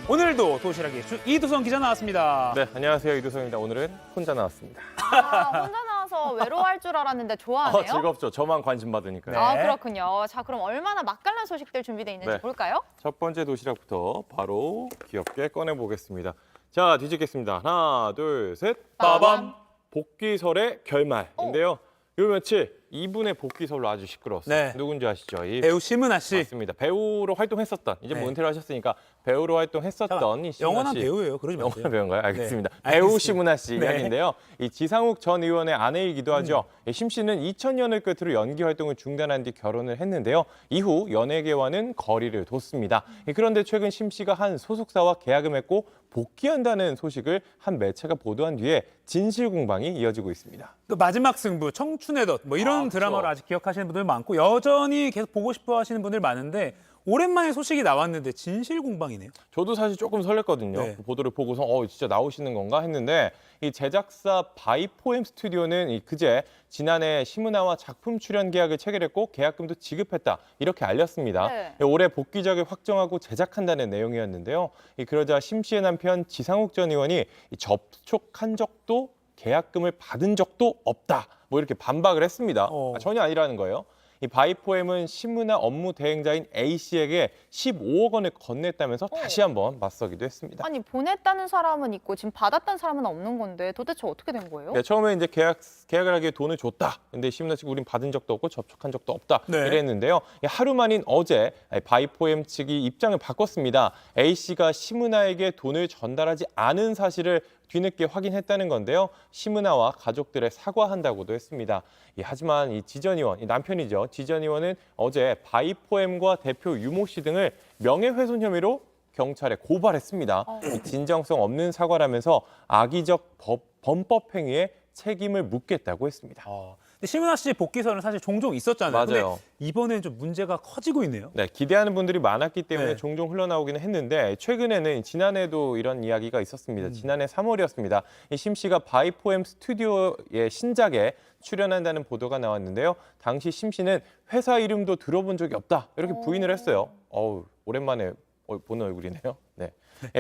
오늘도 도시락의 이두성 기자 나왔습니다. 네, 안녕하세요. 이두성입니다. 오늘은 혼자 나왔습니다. 혼자 나와서 외로워할 줄 알았는데 좋아하네요. 즐겁죠. 저만 관심 받으니까요. 아, 그렇군요. 자, 그럼 얼마나 맛깔난 소식들 준비되어 있는지 네. 볼까요? 첫 번째 도시락부터 바로 귀엽게 꺼내보겠습니다. 자, 뒤집겠습니다. 하나, 둘, 셋. 빠밤. 복귀설의 결말인데요. 요 며칠 이분의 복귀설로 아주 시끄러웠어요. 네. 누군지 아시죠? 이 배우 심은하 씨. 맞습니다. 배우로 활동했었던, 이제 네. 뭐 은퇴를 하셨으니까 배우로 활동했었던 이 심은하 영원한 씨. 배우예요. 그러지 마세요. 영원한 배우인가요? 알겠습니다. 네. 배우 알겠습니다. 심은하 씨 네. 이야기인데요. 이 지상욱 전 의원의 아내이기도 하죠. 심 씨는 2000년을 끝으로 연기 활동을 중단한 뒤 결혼을 했는데요. 이후 연예계와는 거리를 뒀습니다. 그런데 최근 심 씨가 한 소속사와 계약을 맺고 복귀한다는 소식을 한 매체가 보도한 뒤에 진실 공방이 이어지고 있습니다. 그 마지막 승부, 청춘의 덫, 뭐 이런 그렇죠. 드라마를 아직 기억하시는 분들 많고 여전히 계속 보고 싶어 하시는 분들 많은데 오랜만에 소식이 나왔는데 진실 공방이네요. 저도 사실 조금 설렜거든요. 네. 그 보도를 보고서 진짜 나오시는 건가 했는데 이 제작사 바이포엠 스튜디오는 그제 지난해 심은하와 작품 출연 계약을 체결했고 계약금도 지급했다 이렇게 알렸습니다. 네. 올해 복귀작을 확정하고 제작한다는 내용이었는데요. 그러자 심 씨의 남편 지상욱 전 의원이 접촉한 적도 계약금을 받은 적도 없다. 뭐 이렇게 반박을 했습니다. 전혀 아니라는 거예요. 이 바이포엠은 심은하 업무 대행자인 A 씨에게 15억 원을 건넸다면서 다시 한번 맞서기도 했습니다. 아니, 보냈다는 사람은 있고 지금 받았다는 사람은 없는 건데 도대체 어떻게 된 거예요? 네, 처음에 이제 계약을 하기에 돈을 줬다. 근데 심은하 씨가 우린 받은 적도 없고 접촉한 적도 없다. 네. 이랬는데요. 하루 만인 어제 바이포엠 측이 입장을 바꿨습니다. A 씨가 심은하에게 돈을 전달하지 않은 사실을 뒤늦게 확인했다는 건데요. 심은하와 가족들에 사과한다고도 했습니다. 하지만 이 지 전 의원, 이 남편이죠. 지 전 의원은 어제 바이포엠과 대표 유모 씨 등을 명예훼손 혐의로 경찰에 고발했습니다. 진정성 없는 사과라면서 악의적 범법 행위에 책임을 묻겠다고 했습니다. 근데 심은하 씨 복귀설은 사실 종종 있었잖아요. 맞아요. 근데 이번에는 좀 문제가 커지고 있네요. 네, 기대하는 분들이 많았기 때문에 네. 종종 흘러나오기는 했는데 최근에는 지난해도 이런 이야기가 있었습니다. 지난해 3월이었습니다. 이 심 씨가 바이포엠 스튜디오의 신작에 출연한다는 보도가 나왔는데요. 당시 심 씨는 회사 이름도 들어본 적이 없다 이렇게 부인을 했어요. 오랜만에 보는 얼굴이네요. 네.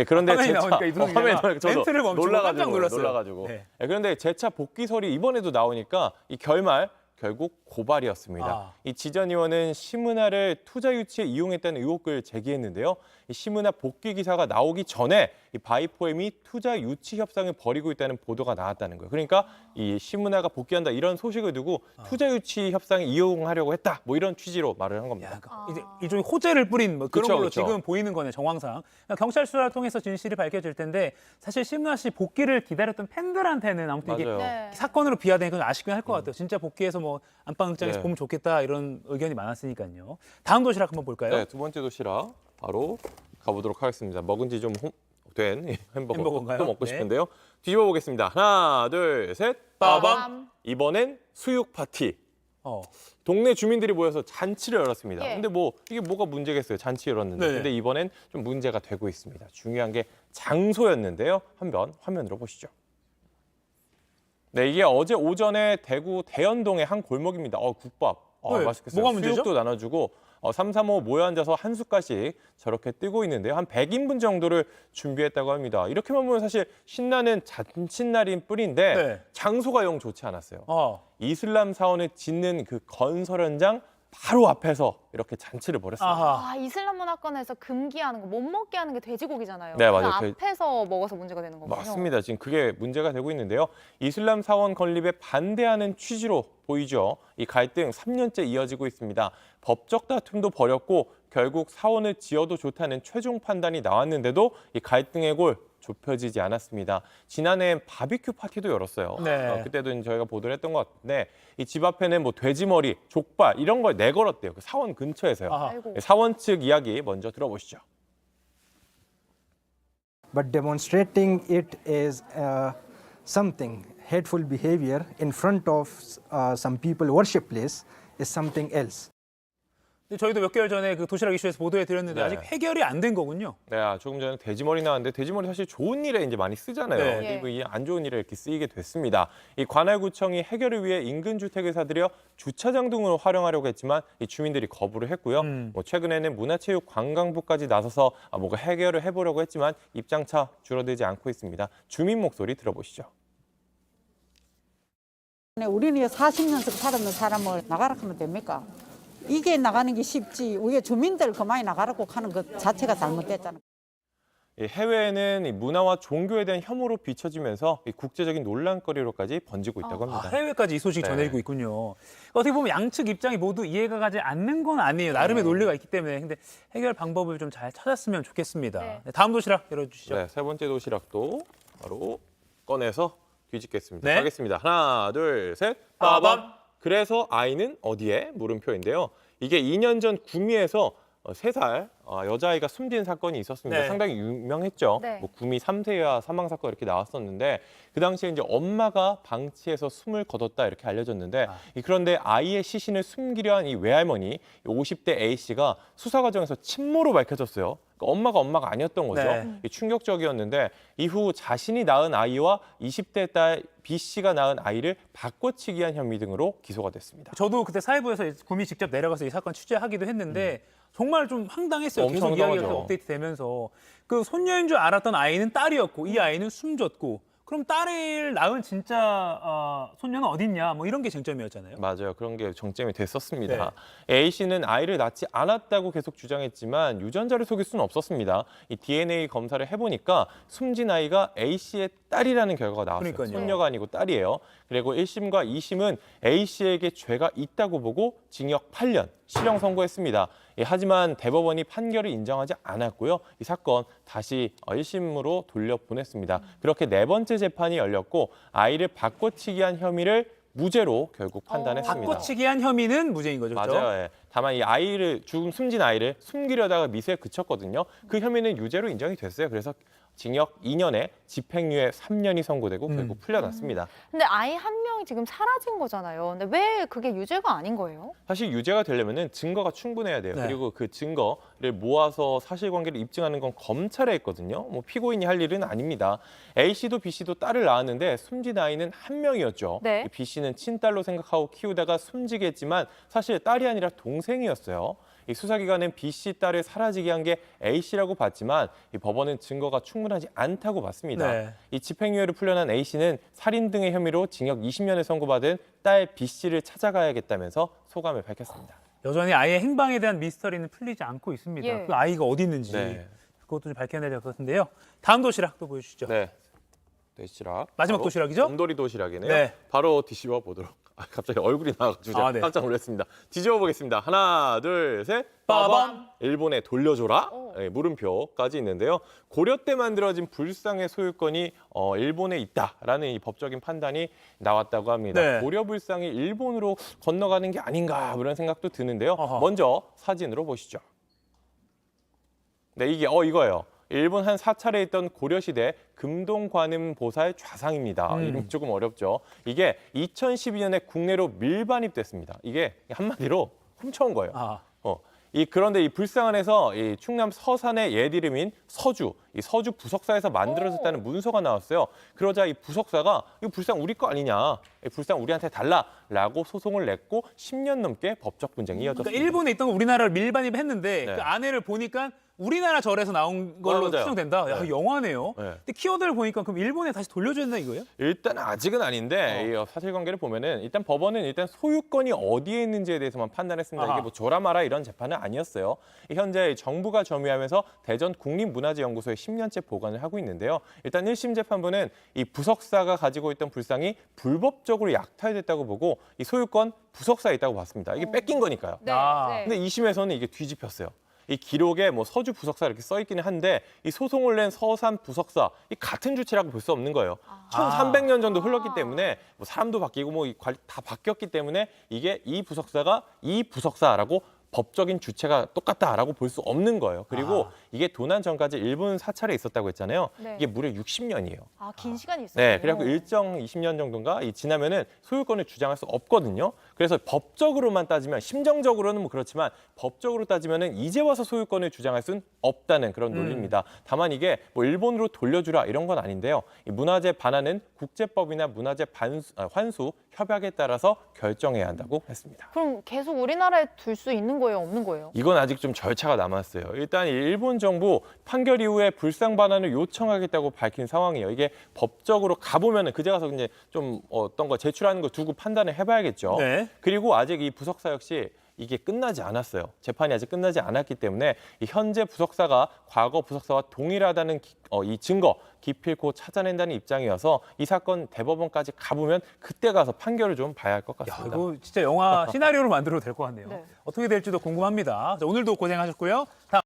그런데 화면이 재차 나오니까 이두성 기자가 화면이 나오니까 저도 멘트를 멈추고 깜짝 놀랐어요. 놀라가지고. 네. 그런데 재차 복귀설이 이번에도 나오니까 이 결말 결국 고발이었습니다. 이 지 전 의원은 심은하를 투자 유치에 이용했다는 의혹을 제기했는데요. 이 심은하 복귀 기사가 나오기 전에 이 바이포엠이 투자 유치 협상을 벌이고 있다는 보도가 나왔다는 거예요. 그러니까 이 심은하가 복귀한다 이런 소식을 두고 투자 유치 협상에 이용하려고 했다. 뭐 이런 취지로 말을 한 겁니다. 이제 일종의 호재를 뿌린 뭐 그런 그쵸, 걸로 그쵸. 지금 보이는 거네, 정황상. 경찰 수사를 통해서 진실이 밝혀질 텐데 사실 심은하 씨 복귀를 기다렸던 팬들한테는 아무튼 이게 맞아요. 네. 사건으로 비화되니까 좀 아쉽긴 할 것 같아요. 진짜 복귀해서 뭐 안방극장에서 네. 보면 좋겠다 이런 의견이 많았으니까요. 다음 도시락 한번 볼까요? 네, 두 번째 도시락 바로 가보도록 하겠습니다. 먹은 지 좀 된 햄버거인가요? 또 먹고 네. 싶은데요. 뒤집어 보겠습니다. 하나, 둘, 셋. 빠밤. 이번엔 수육 파티. 어. 동네 주민들이 모여서 잔치를 열었습니다. 예. 근데 뭐 이게 뭐가 문제겠어요? 잔치 열었는데. 네. 근데 이번엔 좀 문제가 되고 있습니다. 중요한 게 장소였는데요. 한번 화면으로 보시죠. 네, 이게 어제 오전에 대구 대연동의 한 골목입니다. 국밥. 네, 맛있겠어요. 뭐가 문제죠? 수육도 나눠주고 3, 3호 모여 앉아서 한 숟갈씩 저렇게 뜨고 있는데요. 한 100인분 정도를 준비했다고 합니다. 이렇게만 보면 사실 신나는 잔칫날인 뿐인데 네. 장소가 영 좋지 않았어요. 이슬람 사원을 짓는 그 건설 현장 바로 앞에서 이렇게 잔치를 벌였습니다. 아하. 이슬람 문화권에서 금기하는 거, 못 먹게 하는 게 돼지고기잖아요. 네, 그 맞아요. 앞에서 먹어서 문제가 되는 거군요. 맞습니다. 지금 그게 문제가 되고 있는데요. 이슬람 사원 건립에 반대하는 취지로 보이죠. 이 갈등 3년째 이어지고 있습니다. 법적 다툼도 벌였고 결국 사원을 지어도 좋다는 최종 판단이 나왔는데도 이 갈등의 골 좁혀지지 않았습니다. 지난해엔 바비큐 파티도 열었어요. 네. 그때도 저희가 보도를 했던 것 같은데 이 집 앞에는 뭐 돼지머리, 족발 이런 걸 내걸었대요. 그 사원 근처에서요. 아하. 아이고. 사원 측 이야기 먼저 들어보시죠. But demonstrating it as something hateful behavior in front of some people worship place is something else. 근데 저희도 몇 개월 전에 그 도시락 이슈에서 보도해 드렸는데 네. 아직 해결이 안 된 거군요. 네, 조금 전에 돼지머리 나왔는데 돼지머리 사실 좋은 일에 이제 많이 쓰잖아요. 네. 그리고 이 안 좋은 일에 이렇게 쓰이게 됐습니다. 이 관할구청이 해결을 위해 인근 주택을 사들여 주차장 등으로 활용하려고 했지만 이 주민들이 거부를 했고요. 뭐 최근에는 문화체육관광부까지 나서서 뭔가 해결을 해보려고 했지만 입장차 줄어들지 않고 있습니다. 주민 목소리 들어보시죠. 우리는 40년씩 살았는 사람을 나가라 하면 됩니까? 이게 나가는 게 쉽지. 우리 주민들 그만이 나가라고 하는 것 자체가 잘못됐잖아. 이 해외에는 이 문화와 종교에 대한 혐오로 비춰지면서 이 국제적인 논란거리로까지 번지고 있다고 합니다. 해외까지 이 소식이 네. 전해지고 있군요. 어떻게 보면 양측 입장이 모두 이해가 가지 않는 건 아니에요. 나름의 논리가 있기 때문에. 근데 해결 방법을 좀 잘 찾았으면 좋겠습니다. 네. 네, 다음 도시락 열어주시죠. 네, 세 번째 도시락도 바로 꺼내서 뒤집겠습니다. 네. 가겠습니다. 하나, 둘, 셋. 빠밤. 그래서 아이는 어디에? 물음표인데요. 이게 2년 전 구미에서 3살 여자아이가 숨진 사건이 있었습니다. 네. 상당히 유명했죠. 네. 뭐 구미 3세와 사망 사건 이렇게 나왔었는데 그 당시에 이제 엄마가 방치해서 숨을 거뒀다 이렇게 알려졌는데 그런데 아이의 시신을 숨기려 한 이 외할머니 50대 A 씨가 수사 과정에서 친모로 밝혀졌어요. 그러니까 엄마가 아니었던 거죠. 네. 이게 충격적이었는데 이후 자신이 낳은 아이와 20대 딸 B 씨가 낳은 아이를 바꿔치기한 혐의 등으로 기소가 됐습니다. 저도 그때 사회부에서 구미 직접 내려가서 이 사건 취재하기도 했는데 정말 좀 황당했어요. 엄청 계속 이야기가 황당하죠. 업데이트 되면서 그 손녀인 줄 알았던 아이는 딸이었고 이 아이는 숨졌고 그럼 딸을 낳은 진짜 손녀는 어딨냐 뭐 이런 게 쟁점이었잖아요. 맞아요. 그런 게 정점이 됐었습니다. A 씨는 아이를 낳지 않았다고 계속 주장했지만 유전자를 속일 수는 없었습니다. 이 DNA 검사를 해보니까 숨진 아이가 A 씨의 딸이라는 결과가 나왔어요. 그러니까요. 손녀가 아니고 딸이에요. 그리고 1심과 2심은 A 씨에게 죄가 있다고 보고 징역 8년, 실형 선고했습니다. 하지만 대법원이 판결을 인정하지 않았고요. 이 사건 다시 1심으로 돌려보냈습니다. 그렇게 네 번째 재판이 열렸고 아이를 바꿔치기한 혐의를 무죄로 결국 판단했습니다. 바꿔치기한 혐의는 무죄인 거죠. 그렇죠? 맞아요. 예. 다만 이 아이를 숨진 아이를 숨기려다가 미수에 그쳤거든요. 그 혐의는 유죄로 인정이 됐어요. 그래서 징역 2년에 집행유예 3년이 선고되고 결국 풀려났습니다. 근데 아이 한 명이 지금 사라진 거잖아요. 근데 왜 그게 유죄가 아닌 거예요? 사실 유죄가 되려면은 증거가 충분해야 돼요. 네. 그리고 그 증거를 모아서 사실관계를 입증하는 건 검찰에 있거든요. 뭐 피고인이 할 일은 아닙니다. A 씨도 B 씨도 딸을 낳았는데 숨진 아이는 한 명이었죠. 네. B 씨는 친딸로 생각하고 키우다가 숨지게 했지만 사실 딸이 아니라 동생이었어요. 이 수사기관은 B 씨 딸을 사라지게 한 게 A 씨라고 봤지만 이 법원은 증거가 충분하지 않다고 봤습니다. 네. 이 집행유예를 풀려난 A 씨는 살인 등의 혐의로 징역 20년을 선고받은 딸 B 씨를 찾아가야겠다면서 소감을 밝혔습니다. 여전히 아이의 행방에 대한 미스터리는 풀리지 않고 있습니다. 예. 그 아이가 어디 있는지 네. 그것도 좀 밝혀내야 될 것 같은데요. 다음 도시락 또 보여주시죠. 네. 도시락. 마지막 바로 도시락이죠? 곰돌이 도시락이네요. 네. 바로 뒤집어 보도록. 갑자기 얼굴이 나와가지고 제가 네. 깜짝 놀랐습니다. 뒤집어 보겠습니다. 하나, 둘, 셋. 빠밤. 일본에 돌려줘라. 오. 네, 물음표까지 있는데요. 고려 때 만들어진 불상의 소유권이 일본에 있다라는 이 법적인 판단이 나왔다고 합니다. 네. 고려 불상이 일본으로 건너가는 게 아닌가 그런 생각도 드는데요. 어허. 먼저 사진으로 보시죠. 네, 이게 이거예요. 일본 한 사찰에 있던 고려시대 금동관음보살 좌상입니다. 이름이 조금 어렵죠. 이게 2012년에 국내로 밀반입됐습니다. 이게 한마디로 훔쳐온 거예요. 아, 그런데 이 불상 안에서 이 충남 서산의 옛 이름인 서주, 이 서주 부석사에서 만들어졌다는 문서가 나왔어요. 그러자 이 부석사가 이 불상 우리 거 아니냐, 이 불상 우리한테 달라라고 소송을 냈고 10년 넘게 법적 분쟁이 이어졌습니다. 그러니까 일본에 있던 거 우리나라를 밀반입했는데 네. 그 안에를 보니까 우리나라 절에서 나온 걸로 맞아요. 추정된다. 야, 네. 영화네요. 네. 근데 키워드를 보니까 그럼 일본에 다시 돌려줘야 된다 이거예요? 일단 아직은 아닌데 이 사실관계를 보면은 일단 법원은 일단 소유권이 어디에 있는지에 대해서만 판단했습니다. 아하. 이게 뭐 줘라 마라 이런 재판은 아니었어요. 현재 정부가 점유하면서 대전 국립문화재연구소에 10년째 보관을 하고 있는데요. 일단 1심 재판부는 이 부석사가 가지고 있던 불상이 불법적으로 약탈됐다고 보고 이 소유권 부석사에 있다고 봤습니다. 이게 뺏긴 거니까요. 네. 아. 네. 근데 2심에서는 이게 뒤집혔어요. 이 기록에 뭐 서주 부석사 이렇게 써 있기는 한데 이 소송을 낸 서산 부석사 이 같은 주체라고 볼 수 없는 거예요. 1300년 정도 흘렀기 때문에 뭐 사람도 바뀌고 뭐 다 바뀌었기 때문에 이게 이 부석사가 이 부석사라고 법적인 주체가 똑같다라고 볼 수 없는 거예요. 그리고 이게 도난 전까지 일본 사찰에 있었다고 했잖아요. 네. 이게 무려 60년이에요. 아, 긴 시간이 있어요. 네, 그래갖고 일정 20년 정도인가 지나면은 소유권을 주장할 수 없거든요. 그래서 법적으로만 따지면 심정적으로는 뭐 그렇지만 법적으로 따지면은 이제 와서 소유권을 주장할 수는 없다는 그런 논리입니다. 다만 이게 뭐 일본으로 돌려주라 이런 건 아닌데요. 이 문화재 반환은 국제법이나 문화재 환수 협약에 따라서 결정해야 한다고 했습니다. 그럼 계속 우리나라에 둘 수 있는 거예요, 없는 거예요? 이건 아직 좀 절차가 남았어요. 일단 일본 정부 판결 이후에 불상 반환을 요청하겠다고 밝힌 상황이에요. 이게 법적으로 가보면은 그제 가서 이제 좀 어떤 거 제출하는 거 두고 판단을 해봐야겠죠. 네. 그리고 아직 이 부석사 역시 이게 끝나지 않았어요. 재판이 아직 끝나지 않았기 때문에 이 현재 부석사가 과거 부석사와 동일하다는 이 증거 기필코 찾아낸다는 입장이어서 이 사건 대법원까지 가보면 그때 가서 판결을 좀 봐야 할 것 야, 같습니다. 이거 진짜 영화 시나리오로 만들어도 될 것 같네요. 네. 어떻게 될지도 궁금합니다. 자, 오늘도 고생하셨고요. 다음